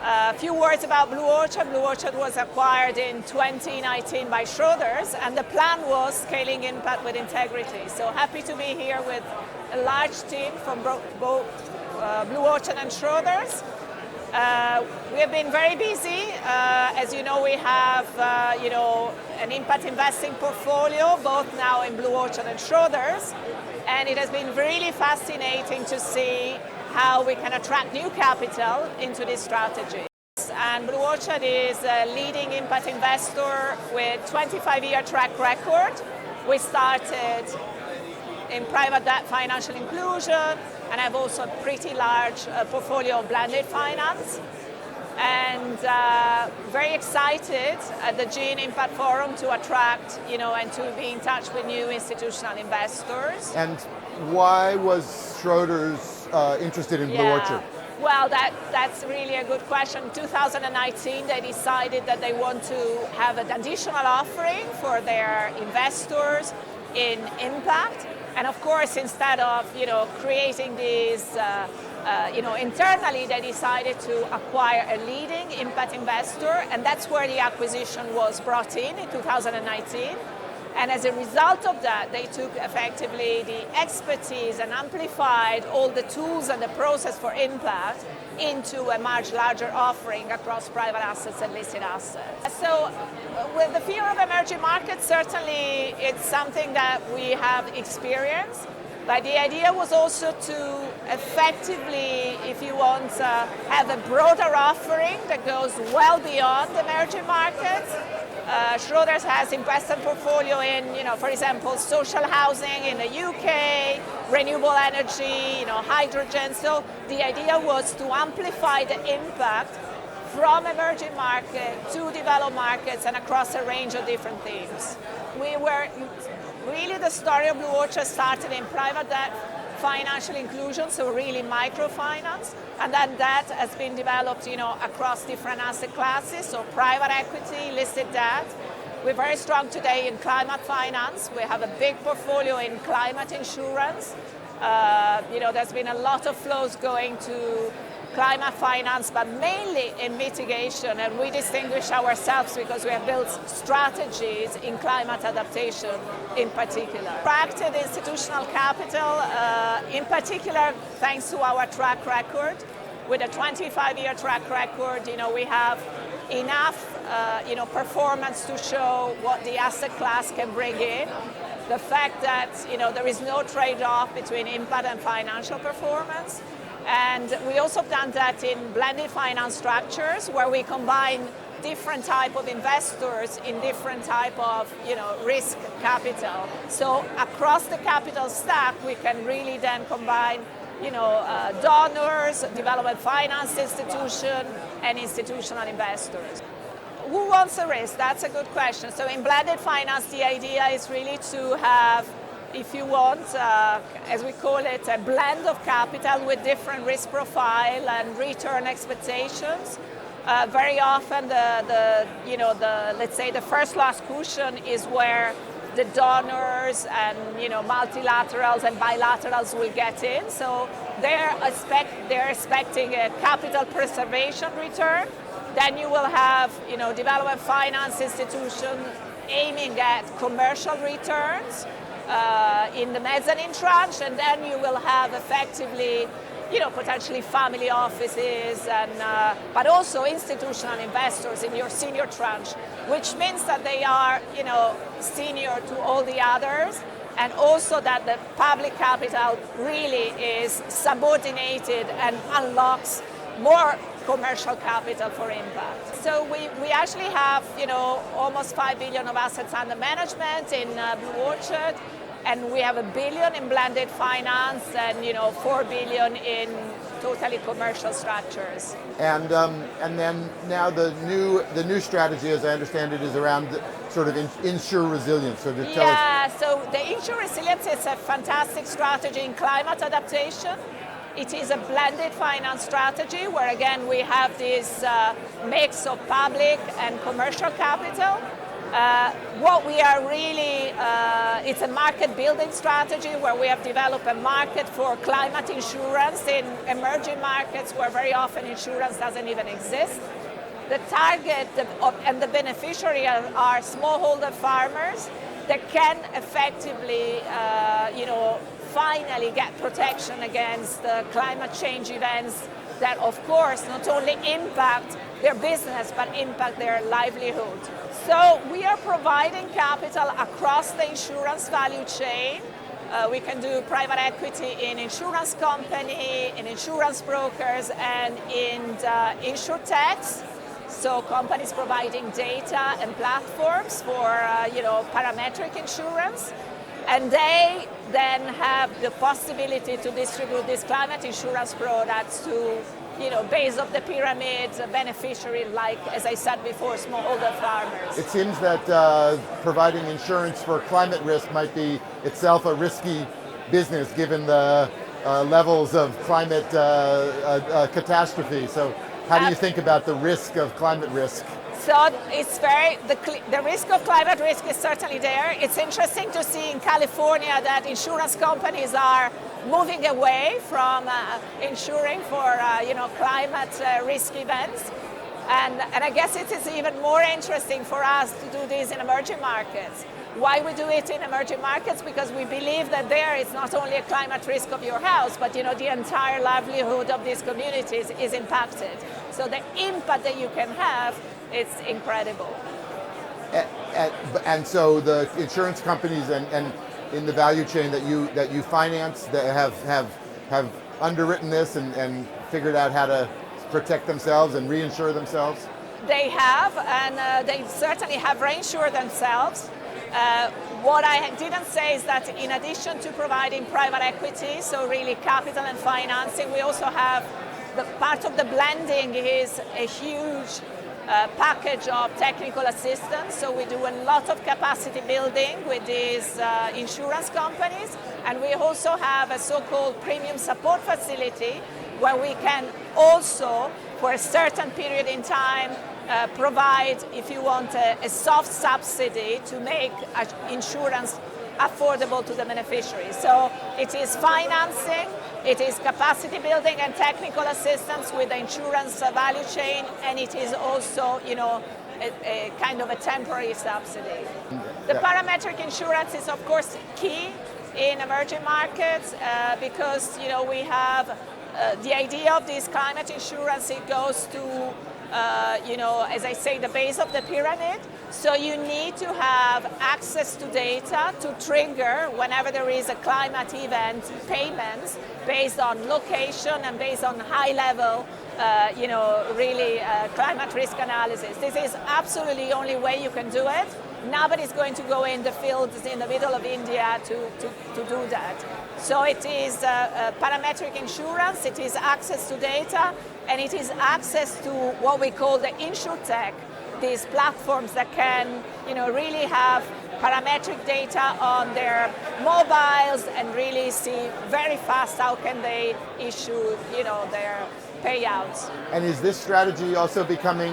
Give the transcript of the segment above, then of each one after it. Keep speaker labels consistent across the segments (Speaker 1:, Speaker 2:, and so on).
Speaker 1: A few words about Blue Orchard. Blue Orchard was acquired in 2019 by Schroders, and the plan was scaling impact with integrity. So happy to be here with a large team from both Blue Orchard and Schroders. We have been very busy. As you know, we have an impact investing portfolio, both now in Blue Orchard and Schroders, and it has been really fascinating to see how we can attract new capital into this strategy. And Blue Orchard is a leading impact investor with 25-year track record. We started in private debt financial inclusion, and have also a pretty large portfolio of blended finance. And very excited at the GIIN Impact Forum to attract, and to be in touch with new institutional investors.
Speaker 2: And why was Schroders interested in Blue Orchard?
Speaker 1: Well, that's really a good question. In 2019, they decided that they want to have an additional offering for their investors in impact. And of course, instead of creating these, internally, they decided to acquire a leading impact investor, and that's where the acquisition was brought in 2019. And as a result of that, they took effectively the expertise and amplified all the tools and the process for impact into a much larger offering across private assets and listed assets. So with the fear of emerging markets, certainly it's something that we have experienced. But the idea was also to effectively, if you want, have a broader offering that goes well beyond emerging markets. Schroders has investment portfolio in, for example, social housing in the UK, renewable energy, hydrogen. So the idea was to amplify the impact from emerging markets to developed markets and across a range of different themes. Really, the story of Blue Orchard started in private debt financial inclusion, so really microfinance, and then that has been developed, across different asset classes, so private equity, listed debt. We're very strong today in climate finance. We have a big portfolio in climate insurance. There's been a lot of flows going to climate finance, but mainly in mitigation, and we distinguish ourselves because we have built strategies in climate adaptation in particular. Attracted institutional capital, in particular, thanks to our track record. With a 25-year track record, we have enough, performance to show what the asset class can bring in. The fact that, there is no trade-off between impact and financial performance. And we also done that in blended finance structures where we combine different type of investors in different type of risk capital. So across the capital stack, we can really then combine donors, development finance institution, and institutional investors. Who wants a risk? That's a good question. So in blended finance, the idea is really to have, if you want, as we call it, a blend of capital with different risk profile and return expectations. Very often, let's say the first loss cushion is where the donors and multilaterals and bilaterals will get in. So they're expecting a capital preservation return. Then you will have development finance institution aiming at commercial returns in the mezzanine tranche, and then you will have effectively, potentially family offices and but also institutional investors in your senior tranche, which means that they are, senior to all the others, and also that the public capital really is subordinated and unlocks more commercial capital for impact. So we actually have, almost 5 billion of assets under management in Blue Orchard, and we have 1 billion in blended finance and 4 billion in totally commercial structures.
Speaker 2: And then now the new strategy, as I understand it, is around sort of insure resilience. So to tell us.
Speaker 1: So the insure resilience is a fantastic strategy in climate adaptation. It is a blended finance strategy where, again, we have this mix of public and commercial capital. What we are really, it's a market building strategy where we have developed a market for climate insurance in emerging markets where very often insurance doesn't even exist. The target and the beneficiary are smallholder farmers that can effectively, finally get protection against climate change events that, of course, not only impact their business but impact their livelihood. So we are providing capital across the insurance value chain. We can do private equity in insurance company, in insurance brokers, and in insurtechs. So companies providing data and platforms for parametric insurance. And they then have the possibility to distribute these climate insurance products to, base of the pyramid beneficiary, like, as I said before, smallholder farmers.
Speaker 2: It seems that providing insurance for climate risk might be itself a risky business given the levels of climate catastrophe. So how do you think about the risk of climate risk?
Speaker 1: So it's the risk of climate risk is certainly there. It's interesting to see in California that insurance companies are moving away from insuring for climate risk events. And I guess it is even more interesting for us to do this in emerging markets. Why we do it in emerging markets? Because we believe that there is not only a climate risk of your house, but the entire livelihood of these communities is impacted. So the impact that you can have, it's incredible.
Speaker 2: And so the insurance companies and in the value chain that you finance that have underwritten this and figured out how to protect themselves and reinsure themselves?
Speaker 1: They have, and they certainly have reinsured themselves. What I didn't say is that in addition to providing private equity, so really capital and financing, we also have the part of the blending is a huge package of technical assistance. So we do a lot of capacity building with these insurance companies, and we also have a so-called premium support facility where we can also, for a certain period in time, provide, if you want, a soft subsidy to make insurance affordable to the beneficiary. So it is financing, it is capacity building and technical assistance with the insurance value chain, and it is also, a kind of a temporary subsidy. The parametric insurance is, of course, key in emerging markets because, we have the idea of this climate insurance. It goes to as I say, the base of the pyramid. So you need to have access to data to trigger, whenever there is a climate event, payments based on location and based on high level, climate risk analysis. This is absolutely the only way you can do it. Nobody's going to go in the fields in the middle of India to do that. So it is parametric insurance, it is access to data, and it is access to what we call the insurtech, these platforms that can really have parametric data on their mobiles and really see very fast how can they issue their payouts.
Speaker 2: And is this strategy also becoming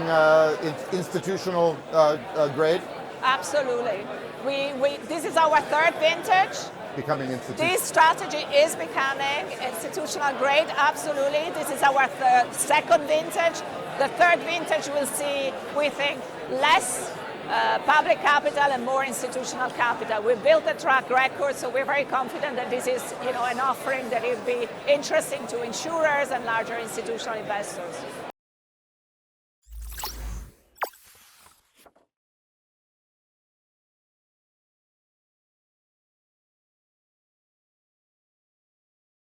Speaker 2: institutional grade?
Speaker 1: Absolutely. This is our third vintage.
Speaker 2: Becoming institutional.
Speaker 1: This strategy is becoming institutional grade, absolutely. This is our second vintage. The third vintage will see, we think, less public capital and more institutional capital. We've built a track record, so we're very confident that this is an offering that will be interesting to insurers and larger institutional investors.